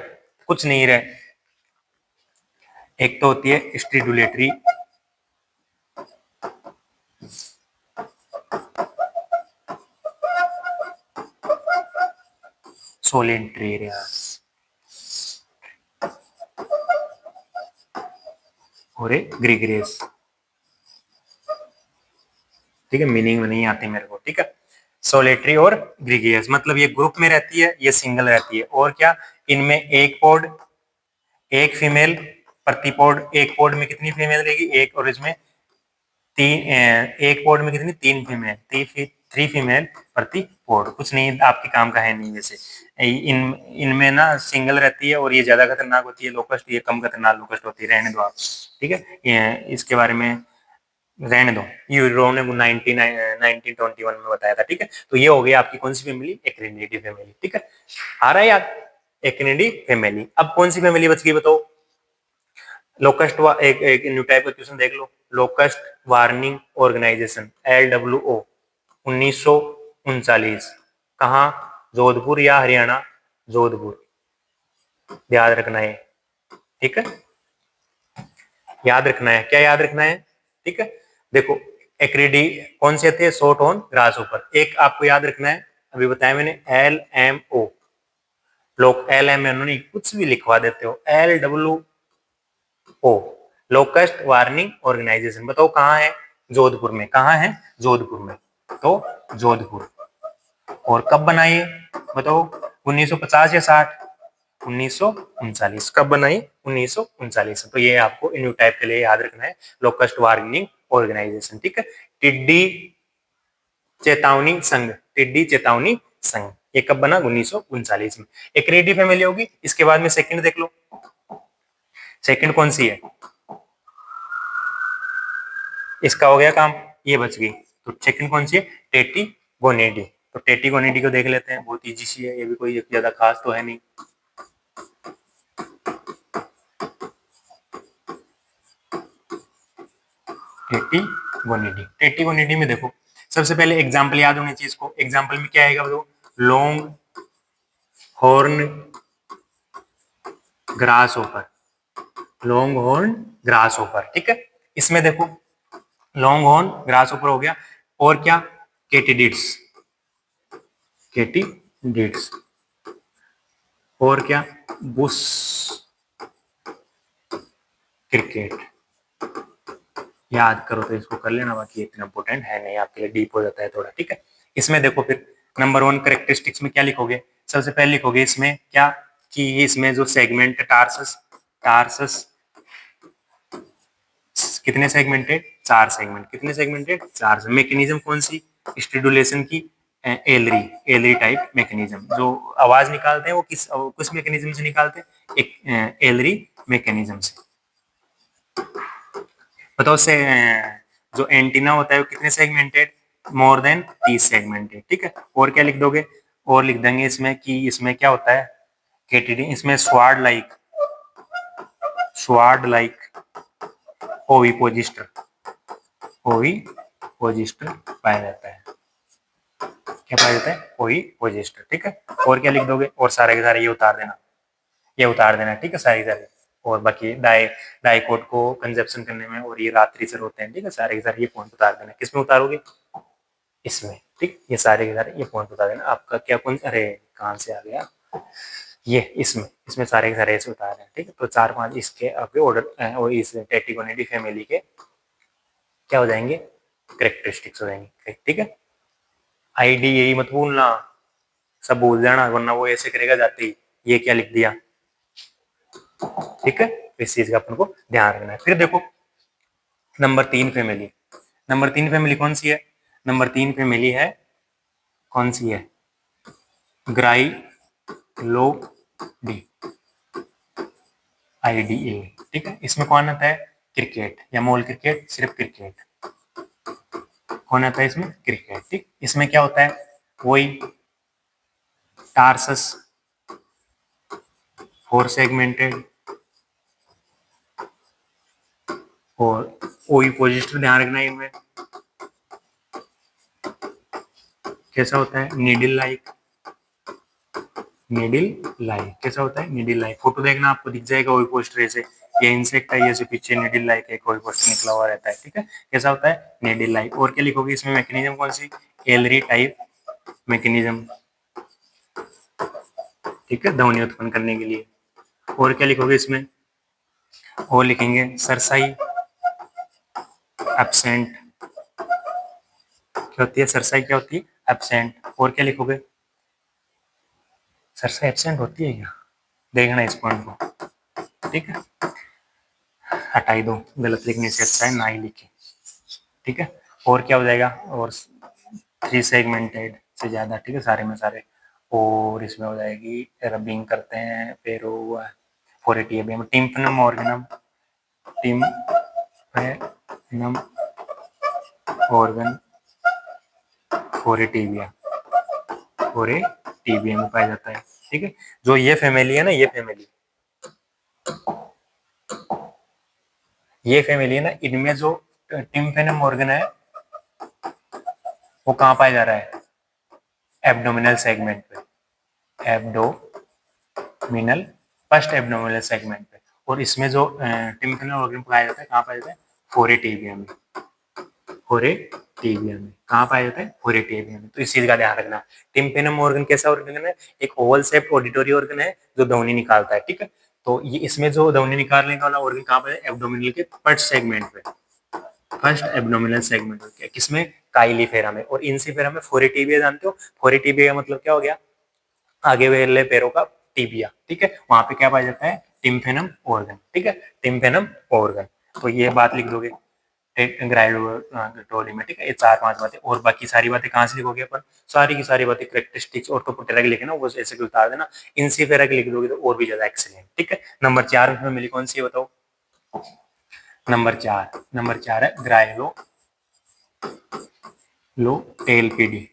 कुछ नहीं रहे। एक तो होती है स्टिडुलेटरी, सोलेंट्री और एक ग्रिग्रेस, ठीक है। मीनिंग में नहीं आती मेरे को, ठीक है। सोलेटरी और ग्रिगियस मतलब ये ग्रुप में रहती है, ये सिंगल रहती है। और क्या, इनमें एक पॉड, एक फीमेल प्रति पॉड, एक पॉड में कितनी फीमेल रहेगी, एक, और इसमें तीन, एक पॉड में कितनी, 3 फीमेल, 3 फीमेल प्रति पॉड। कुछ नहीं, आपके काम का है नहीं वैसे। इन इनमें ना सिंगल रहती है और ये ज्यादा खतरनाक होती है लोकस्ट, ये कम खतरनाक लोकस्ट होती है, रहने दो आप, ठीक है। इसके बारे में रहने दो, यूरो ने 1921 में बताया था, ठीक है। तो ये हो गई आपकी कौन सी फैमिली, एक्रिनिडी फैमिली, ठीक है। आ रहा है याद, एक्रिनिडी फैमिली। अब कौन सी फैमिली बच गई बताओ, लोकस्ट, एक न्यू टाइप का क्वेश्चन देख लो, लोकस्ट वार्निंग ऑर्गेनाइजेशन, LWO, 1939, कहाँ, जोधपुर या हरियाणा, जोधपुर, याद रखना है, ठीक है। याद रखना है, क्या याद रखना है, ठीक है। देखो एक्रेडी कौन से थे, शॉर्ट ऑन ग्रास ऊपर, एक आपको याद रखना है, अभी बताया मैंने, LMO, लोग LMNO नहीं, कुछ भी लिखवा देते हो, LWO, लोकस्ट वार्निंग ऑर्गेनाइजेशन। बताओ कहाँ है, जोधपुर में, कहाँ है, जोधपुर में, तो जोधपुर। और कब बनाई, बताओ 1950 या 60, 1939, कब बनाई, 1939। तो ये आपको न्यू टाइप के लिए याद रखना है, लोकस्ट वार्निंग ऑर्गेनाइजेशन, ठीक है। टिड्डी चेतावनी संघ, टिड्डी चेतावनी संघ, ये कब बना, 1939 में। एक रेडी फैमिली होगी, इसके बाद में सेकंड देख लो, सेकंड कौन सी है, इसका हो गया काम, ये बच गई। तो सेकंड कौन सी है, टेटी गोनेडी। तो टेटी गोनेडी को देख लेते हैं, बहुत इजी सी है, ये भी कोई ज्यादा खास तो है नहीं। टेटी गोनेडी, टेटी गोनेडी में देखो, सबसे पहले एग्जाम्पल याद होनी चाहिए इसको, एग्जाम्पल में क्या आएगा, लॉन्ग हॉर्न ग्रास ओपर, लॉन्ग हॉर्न ग्रास ओपर, ठीक है। इसमें देखो लॉन्ग हॉर्न ग्रास ओपर हो गया, और क्या, केटिडिड्स, केटिडिड्स, और क्या, बुश क्रिकेट, याद करो तो इसको कर लेना, बाकी इतना इंपॉर्टेंट है नहीं आपके लिए, डीप हो जाता है थोड़ा, ठीक है। इसमें देखो फिर नंबर 1 करेक्टरिस्टिक्स में क्या लिखोगे, सबसे पहले लिखोगे इसमें क्या, कि इसमें जो सेगमेंट टार्सस, टार्सस कितने सेगमेंटेड, 4 सेगमेंट, कितने सेगमेंटेड, 4। मैकेनिज्म कौन सी, स्टिडुलेशन की, एलरी एलरी टाइप मैकेनिज्म। जो आवाज निकालते हैं वो किस मैकेनिज्म से निकालते हैं? एक एलरी मैकेनिज्म से। बताओ से जो एंटीना होता है वो कितने सेगमेंटेड? More than 30 segmented. ठीक है, और क्या लिख दोगे? और लिख देंगे इसमें कि इसमें क्या होता है, केटीडी, इसमें स्वाड लाइक ओविपोजिस्टर ओविपोजिस्टर पाया जाता है। क्या पाया जाता है? ओविपोजिस्टर। ठीक है, और क्या लिख दोगे? और सारे के सारे ये उतार देना, ये उतार देना। ठीक है, सारे के सारे। और बाकी डाइकोट को कंजप्शन करने में और ये रात्रि सर होते हैं। ठीक है, सारे के सारे ये पॉइंट उतार देना। किसमें उतारोगे? इसमें। ठीक, ये सारे के सारे ये पॉइंट उतार देना। आपका क्या कौन, अरे कहाँ से आ गया ये, इसमें सारे के सारे ऐसे उतार रहे हैं। ठीक है, तो 4-5 इसके आपके ऑर्डर और इस टेट्रिगोनिडी फैमिली के क्या हो जाएंगे? करेक्टरिस्टिक्स हो जाएंगे। ठीक है, आईडी यही मत भूलना, सब भूल जाना वरना वो ऐसे करेगा जाते ही ये क्या लिख दिया। ठीक है, इस चीज का अपन को ध्यान रखना है। फिर देखो नंबर 3 फैमिली, नंबर 3 फैमिली कौन सी है? नंबर 3 फैमिली है, कौन सी है? ग्राइलोडी आईडीए। ठीक है, इसमें कौन आता है? क्रिकेट या मोल क्रिकेट, सिर्फ क्रिकेट। कौन आता है इसमें? क्रिकेट। ठीक, इसमें क्या होता है? वही टार्सस 4 सेगमेंटेड और ओविपोजिस्टर, ध्यान रखना है इनमें कैसा होता है? नीडल लाइक कैसा होता है? Needle like. फोटो देखना आपको दिख जाएगा ओविपोस्टर ऐसे, ये इंसेक्ट है, ये पीछे नीडल लाइक एक ओविपोस्टर निकला हुआ रहता है। ठीक है, कैसा होता है? Needle like. और क्या लिखोगे इसमें? मैकेनिज्म कौन सी? एलरी टाइप मैकेनिज्म। ठीक है, ध्वनि उत्पन्न करने के लिए। और क्या लिखोगे इसमें? और लिखेंगे सरसाई एब्सेंट। क्या होती है सरसाई? क्या होती है? एब्सेंट। और क्या लिखोगे? सरसाई एब्सेंट होती है क्या? देखना इस पॉइंट को। ठीक है, हटाई दो, गलत लिखने से अच्छा है ना ही लिखे। ठीक है, और क्या हो जाएगा? और 3 सेगमेंटेड से ज्यादा। ठीक है, सारे में सारे। और इसमें हो जाएगी रबिंग करते हैं पेरो 480 टिम्पनम ऑर्गेनम, टिम्पनम ऑर्गन 480 में पाया जाता है। ठीक है, जो ये फैमिली है ना, ये फैमिली है ना, इनमें जो टिम्पेनम ऑर्गन है वो कहाँ पाया जा रहा है? एब्डोमिनल सेगमेंट पे, एब्डोमिनल, फर्स्ट एब्डोमिनल सेगमेंट पे। और इसमें जो टिम्पेनम ऑर्गन पाया जाता है कहाँ पाया जाता है? फोरेटिबिया में। फोरेटिबिया में कहाँ पाया जाता है? फोरेटिबिया में। तो इस चीज का ध्यान रखना। टिम्पेनम ऑर्गन कैसा ऑर्गन है? एक ओवल शेप्ड ऑडिटरी ऑर्गन है जो ध्वनि निकालता है। ठीक है, तो ये इसमें जो ध्वनि निकालने वाला ऑर्गन कहाँ पर है? एब्डोमिनल के फर्स्ट सेगमेंट पे, फर्स्ट एब्डोमिनल सेगमेंट होती है। किसमें? काइलीफेरा में। और इंसिफेरा में फोरेटिबिया जानते हो? फोरेटिबिया का मतलब क्या हो गया? आगे वाले पैरों का टिबिया। ठीक है, वहां पे क्या पाया जाता है? टिम्फेनम ऑर्गन। ठीक है, टिम्फेनम ऑर्गन। तो ये बात लिख दोगे ग्राइलोटोली में। ठीक है, ये 4-5 बातें। और बाकी सारी बातें कहाँ से लिखोगे अपन? सारी की सारी बातें करेक्टरिस्टिक्स और टोपोटेरा की लिखे ना, वो ऐसे उतार देना। इंसिफेरा की लिख दोगे तो और भी ज्यादा एक्सीलेंट। ठीक है, नंबर 4 में मिली कौन सी है बताओ? नंबर 4 है ग्राइलो टेलपीडी।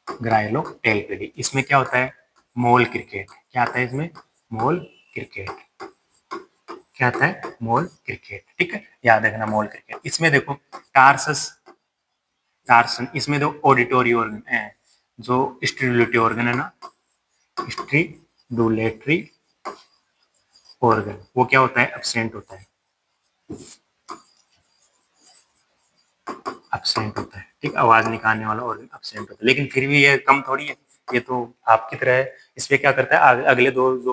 ग्राइलो टेलपीडी, इसमें क्या होता है? मोल क्रिकेट। क्या आता है इसमें? मोल क्रिकेट। क्या आता है? मोल क्रिकेट। ठीक है, याद रखना मोल क्रिकेट। इसमें देखो टार्सस टार्सन, इसमें दो ऑडिटोरी ऑर्गन है, जो स्टिमुलेटरी ऑर्गन है ना, स्टिमुलेटरी ऑर्गन, वो क्या होता है? एब्सेंट होता है, एब्सेंट होता है। ठीक, आवाज निकालने वाला ऑर्गन एब्सेंट होता है। लेकिन फिर भी ये कम थोड़ी है, ये तो आपकी तरह है। इसमें क्या करता है? अगले दो जो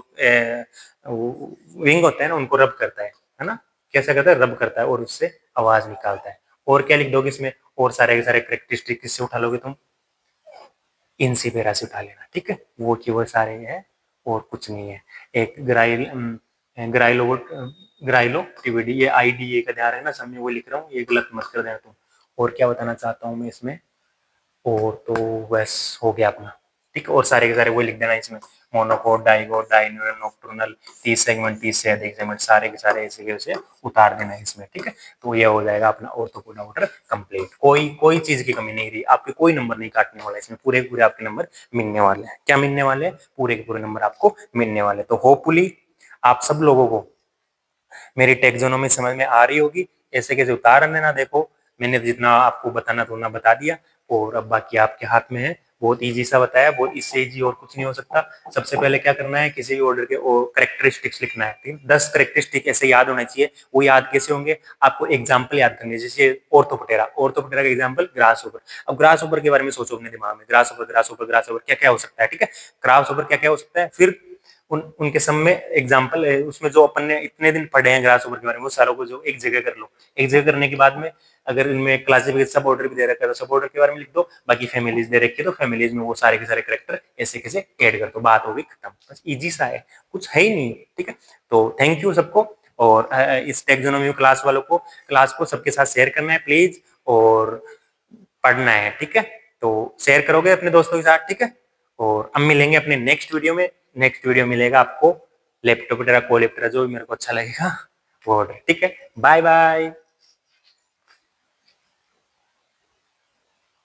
विंग होते हैं ना, उनको रब करता है ना? कैसा करता है? रब करता है और उससे आवाज निकालता है। और क्या लिख दोगे इसमें? और सारे के सारे करेक्टरिस्टिक किससे उठा लोगे तुम? इंसिपेरा से उठा लेना। ठीक है, वो की वो सारे हैं और कुछ नहीं है। एक ग्राइलो टीवीडी, ये आईडीए का ध्यान है ना, सामने वो लिख रहा हूँ, ये गलत मत कर देना तुम। और क्या बताना चाहता हूँ मैं इसमें, और तो बस हो गया अपना, ठीक है। और सारे के सारे वो लिख देना इसमें, मोनोकोड, डाइकोड, डाइन्यूरल, नॉकटर्नल, 30 सेगमेंट, 30 से अधिक सेगमेंट, सारे के सारे ऐसे के वैसे उतार देना है इसमें, ठीक है। तो ये हो जाएगा अपना ऑर्थोकोड आउटर कंप्लीट। कोई कोई चीज की कमी नहीं रही, आपके कोई नंबर नहीं काटने वाला इसमें, पूरे पूरे आपके नंबर मिलने वाले हैं। क्या मिलने वाले हैं? पूरे के पूरे नंबर आपको मिलने वाले। तो होपफुली आप सब लोगों को मेरी टेक्सोनोमी समझ में आ रही होगी। ऐसे कैसे उतार देना, देखो मैंने जितना आपको बताना था उतना बता दिया, और अब बाकी आपके हाथ में है। बहुत इजी सा बताया, बहुत इससे इजी और कुछ नहीं हो सकता। सबसे पहले क्या करना है, किसी भी ऑर्डर के करेक्टरिस्टिक्स लिखना है, ठीक है। 10 करेक्टरिस्टिक ऐसे याद होने चाहिए। वो याद कैसे होंगे? आपको एग्जाम्पल याद करने, जैसे ऑर्थोपटेरा, ऑर्थोपटेरा का एग्जाम्पल ग्रास ओवर। अब ग्रास ओवर के बारे में सोचो अपने दिमाग में, grass over, grass over, grass over क्या क्या हो सकता है, ठीक है। ग्रास ओवर क्या क्या हो सकता है, फिर उनके सब में एग्जाम्पल है उसमें, जो अपन ने इतने दिन पढ़े हैं ग्रास ओवर के बारे में, वो सारों को जो एक जगह कर लो। एक जगह करने के बाद में अगर इनमें क्लासिफिकेशन सब ऑर्डर भी दे रखा है तो सब ऑर्डर के बारे में लिख दो, बाकी फैमिलीज दे रखी है तो फैमिलीज में वो सारे के सारे करेक्टर ऐसे कैसे ऐड कर दो, बात होगी खत्म। बस इजी सा है, कुछ है ही नहीं, ठीक है। तो थैंक यू सबको, और इस टेक्सोनोमी क्लास वालों को, क्लास को सबके साथ शेयर करना है प्लीज, और पढ़ना है, ठीक है। तो शेयर करोगे अपने दोस्तों के साथ, ठीक है। और हम मिलेंगे अपने नेक्स्ट वीडियो में। नेक्स्ट वीडियो मिलेगा आपको लैपटॉप, कोलेप्टरा, जो भी मेरे को अच्छा लगेगा वो ऑर्डर, ठीक है। Bye bye.